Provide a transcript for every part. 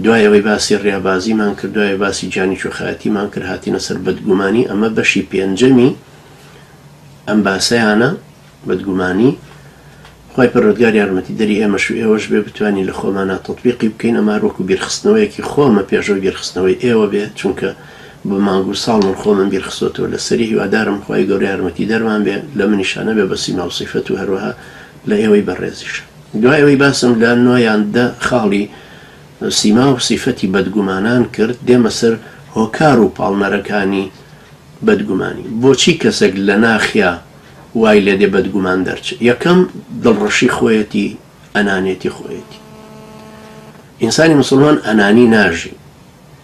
دوای ئەوەی باسی ڕێبازیمان کرد، دوای باسی جانی چۆخایەتیمان کرد، هاتینە سەر بەدگومانی. ئەمە بەشی پێنجەمی ئەم باسەیانە، بەدگومانی. خی پەروەردگار یارمەتیدەری ئێمەش و ئێوەش بێ بتوانین لە خۆمانە تەطبیقی بکەین. ئەمە وەکو بیرخستنەوەیەکی خۆمە پێشەوە بیرخستنەوەی ئێوە بێ، چونکە بە مانگ و ساڵ من خۆمم بیرخستۆتەوە لەسەری. هیوادارم خی گەورە یارمەتیدەرمان بێ لە منیشانە بێ بە سیما و سیفەت و هەروەها لە ئێوەی بەڕێزیش. دوای ئەوەی باسم لە نۆیاندا خاڵی سیما و سیفەتی بەدگومانان کرد، دێمە سەر هۆکار و پاڵنەرەکانی بەدگومانی. بۆچی کەسێک لە ناخیا وای لێ دێ بەدگومان دەرچێت؟ یەکەم دڵڕەشی خۆیەتی، ئەنانێتی خۆیەتی. ئینسانی مسلمان ئەنانی ناژی،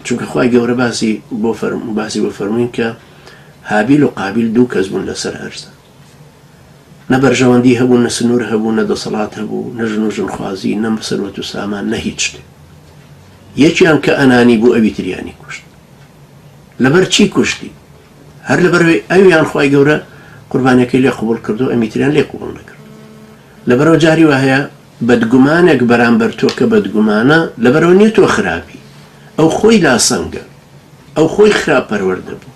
چونکە خی گەورە باسی بۆ فەرمووین کە هابیل و قابیل دوو کەس بوون لەسەر ئەرزە. نە بەرژەوەندی هەبوو، نە سنوور هەبوو، نە دەسەڵات هەبوو، نە ژن و ژنخوازی، نە سەروەت و سامان، نە هیچ شتێ. یەکیان کە ئەنانی بوو ئەوی تریانی کوشت. لەبەر چی کوشتی؟ هەر لەبەرەوەی ئەویان خی گەورە قوربانەکەی لێ قبول کردو، ئەمیتریان لێ قبول نەکرد. لەبەرەوە جاری وهەیە بەدگومانێک بەرامبەر تۆ کە بەدگومانە، لەبەرەوە نییە تۆ خراپی، ئەو خۆی لاسەنگە، ئەو خۆی خراپ پەروەردە بوو.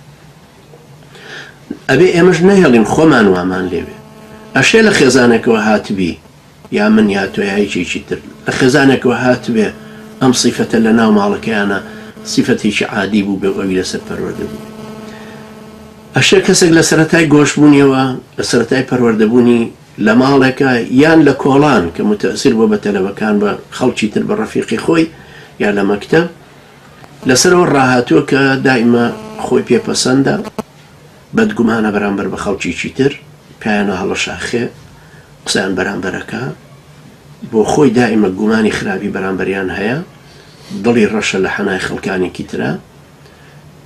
ئەبێ ئێمەش نەهێڵین خۆمان وامان لێوێ. ئەشێ لە خێزانێکەوە هاتبی، یا من یا تۆ یاهیچێکی تر لە خێزانێکەوە هاتبێ ئەم سیفەتە لە ناو ماڵەکەیانە سیفەتێکی عادی بوو بێ ئەوی لەسەر پەروەردە بوو. ئەشێ کەسێک لە سەرەتای گۆشبوونیەوە، لە سەرەتای پەروەردەبوونی لە ماڵێکە یان لە کۆڵان کە متەئسیر بۆ بە تەلەبەکان بە خەڵکی تر بە ڕەفیقی خۆی یا لە مەکتەب، لەسەرەوە ڕاهاتووە کە دائیمە خۆی پێپەسەندە، بەدگومانە بەرامبەر بە خەڵکیی تر، پایانە هەڵە شاخێ، قسەیان بەرامبەرەکە، بۆ خۆی دائیمە گومانی خراپی بەرامبەریان هەیە، دڵی ڕەشە لە حەنای خەڵکانێکی ترە.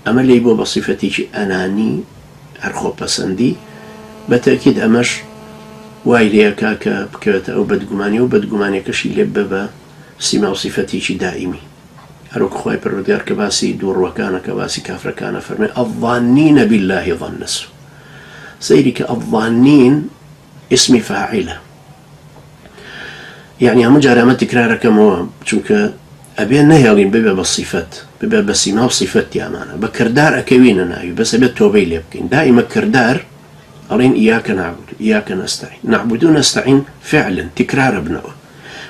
ئەمە لێی بۆ بە سیفەتێکی ئەنانی، هەر خۆپەسەندی. بەتەکید ئەمەش وای لێەکە کە بکەوێتە ئەو بەدگومانی و بەدگومانێکەشی لێ بە بە سیما و سیفەتێکی دائیمی. هەروەکو خی پەروەردگار کە باسی دووڕوەکانە، کە باسی کافرەکانە فەرمێ ئەظانینە بالله ظن السوء. سەیری کە ئەظانین اسمی فاعیلە، یعنی هەموو جارە ئەمە تکرارەکەمەوە، چونکە ئەبێ نەهێڵین ببێ بە سیفەت، ببێ بە سیما و سیفەت یامانە، بە کردار ئەکەوینە ناوی، بەسە بێت تۆبەی لێ بکەین. دائیمە کردار ئەڵێن ئیاکە نعبود ئیاکە نەستەعین، نعبود و نەستەعین فعلا تکرارە بنەوە.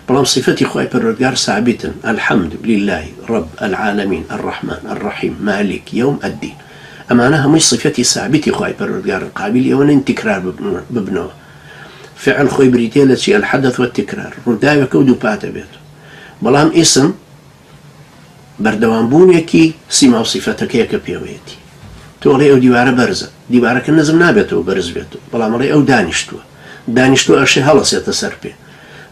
بەڵام صفەتی خی پەروەردگار ثابتن، الحمد لله رب العالمین الرحمن الرحیم مالك يوم الدين. ئەمانە هەمووی صفەتی ثابتی خی پەروەردگار، قابل ئەوە نین تکرار ببنەوە. فعل خۆی بریتێ لە چی؟ الحدث والتکرار، ڕووداوێکە و دووپاتە بێت. بەڵام ئیسم بەردەوامبوونێکی سیما و سیفەتەکەیەکە پێوەیەتی. تۆڵێ ئەو دیوارە بەرزە، دیوارەکە نەزم نابێتەوە بەرز بێتەوە، بەڵام ڕێ ئەو دانیشتووە ئەشێ هەڵەسێتە سەر پێ.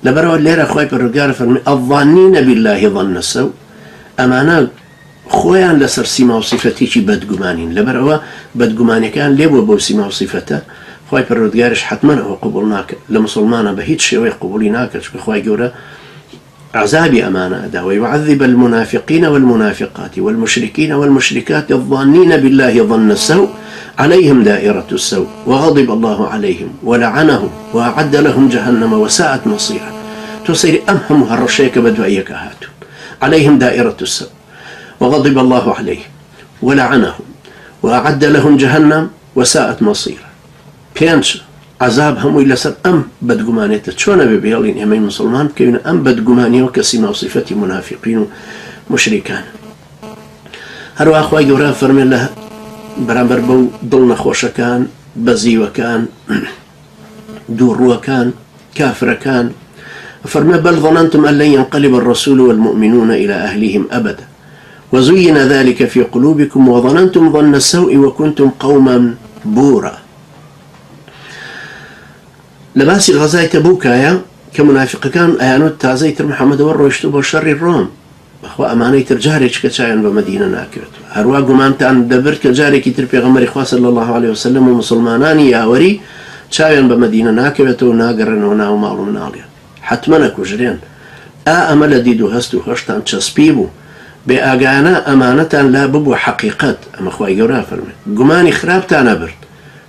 لەبەرەوە لێرە خی پەروەردگار فەرمێ ئەظانینە بالله ظن السوء، ئەمانە خۆیان لەسەر سیما و سیفەتێکی بەدگومانین. لەبەرەوە بەدگومانەکان لێبووە بۆ سیما و سیفەتە، خی پەروەردگارش حتمما ئەوە قبول ناکە لە مسلمانە، بە هیچ شێوەیە قبولی ناکات، چونکە خی گەورە عذابي أمانة أدا ويعذب المنافقين والمنافقات والمشركين والمشركات الظانين بالله ظن السوء عليهم دائرة السوء وغضب الله عليهم ولعنهم وأعد لهم جهنم وساءت مصيرا. تصير أمهم هالرشيك بدوئيك هاتون عليهم دائرة السوء وغضب الله عليهم ولعنهم وأعد لهم جهنم وساءت مصيرا. بيانش عذاب همووی لەسەر ئەم بەدگومانێتە. چۆنە بێ بێڵین ئێمەی مسلمان بکەوینە ئەم بەدگومانیەوە کە سیما و سیفەتی منافقین و مشریکان. هەروەها خی گەورە فەرمێ لە بەرامبەر بەو دڵ نەخۆشەکان، بەزیوەکان، دووڕووەکان، کافرەکان، فەرمێ بەل ظننتم أن لن ينقلب الرسول والمؤمنون إلى أهلهم أبدا وزين ذلك في قلوبكم وظننتم ظن السوء وكنتم قوما بورا. لباسی غەزای تەبووکایە کە منافقەکان ئەیانوت تازەی تر محەممەدەوە ڕۆیشتوو بۆ شەڕی ڕۆم، بەخوا ئەمانەی تر جارێک کە چایان بە مەدینە ناکەوێتەوە. هەروە گومانتان دەبرد کە جارێکی تر پێغەمبەری خوا صلی الله عليه وسلم و مسلمانانی یاوەری چاویان بە مەدینە ناکەوێتەوە و ناگەڕێنەوە ناو ماڵ و مناڵیان، حتممە نەکوژرێن. ئەمە لە دید و هەست و هەشتان چەسپی بوو، بێ ئاگانە ئەمانەتان لا ببوو حەقیقەت. ئەمە خی گەورە فەرمێ گومانی خراپتان نەبرد،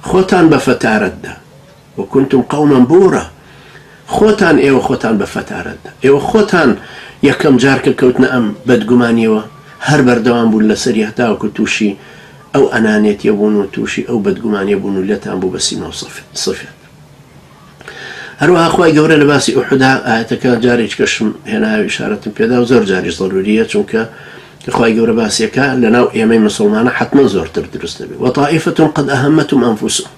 خۆتان بە فەتارەتدا وكنتم قوما بورا، خوتان ايوه خوتان بفتارد ايوه خوتان یەکەم جارکە کەوتنە ئەم بەدگومانیەوە هەر بەردەوام بوون لەسەری هەتاوەکو تووشی ئەو ئەنانێتیە بوون و تووشی ئەو بەدگومانیە بوون و لێتان بوو بە سینەوە سەفێت. هەروەها خوای گەورە لە باسی ئوحودا ئاەتەکە جارێک کەشم هێناوی ئیشارەتم پێدا و زۆر جاریش ضروریە، چونکە خوای گەورە باسیەکە لەناو ئێمەی مسلمانە حتما زۆرتر دروست دەبێت. وطائفة قد أهمتهم أنفسهم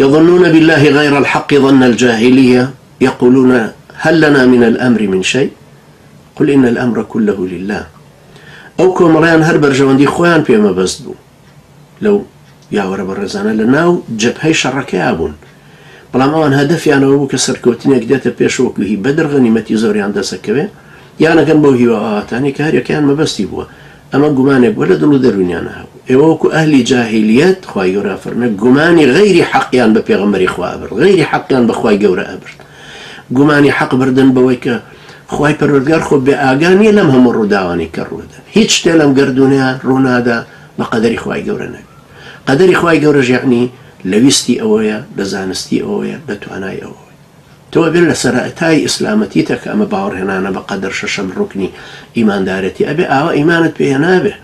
يظنون بالله غير الحق ظن الجاهلية يقولون هل لنا من الأمر من شيء قل إن الأمر كله لله. أو كومريان هر برجواندي خوان بيما بزدو لو ياورا برزانا لناو جبهي شركة أبون بەڵام ئەوان هەدەفیان ئەوە بوو کە سەرکەوتنێک دێتە پێشەوەکو هی بەدر غەنیمەتی زۆریان دەسەکەوێ یانەکەن بەو هیوە ئاواتانی کە هەریەکەیان مەبەستی بووە. ئەمە گومانێک بووە لە دڵ و دەرونیانە هەبوو. ئێوە وەکو ئەهلی جاهیلیەت خوای گەورە فەرمێ گومانی غەیری حەقیان بە پێغەمبەری خوا ئەبرد، غەیری حەقیان بە خوای گەورە ئەبرد. گومانی حەق بردن بەوەی کە خوای پەروەردگار خۆ بێ ئاگا نییە لەم هەموو ڕووداوانی کە ڕوودەن. هیچ شتێ لەم گەردونیە ڕوونادا بە قەدەری خوای گەورە نەبێت. قەدەری خوای گەورەش یعنی لەویستی ئەوەیە، لە زانستی ئەوەیە، لە توانای ئەوەیە. تۆ بێت لە سەرەتای ئیسلامەتیتە کە ئەمە باوەڕهێنانە بە قەدەر شەشەم ڕوکنی ئیماندارەتی ئەبێ ئاوا ئیمانت پێ نابێ.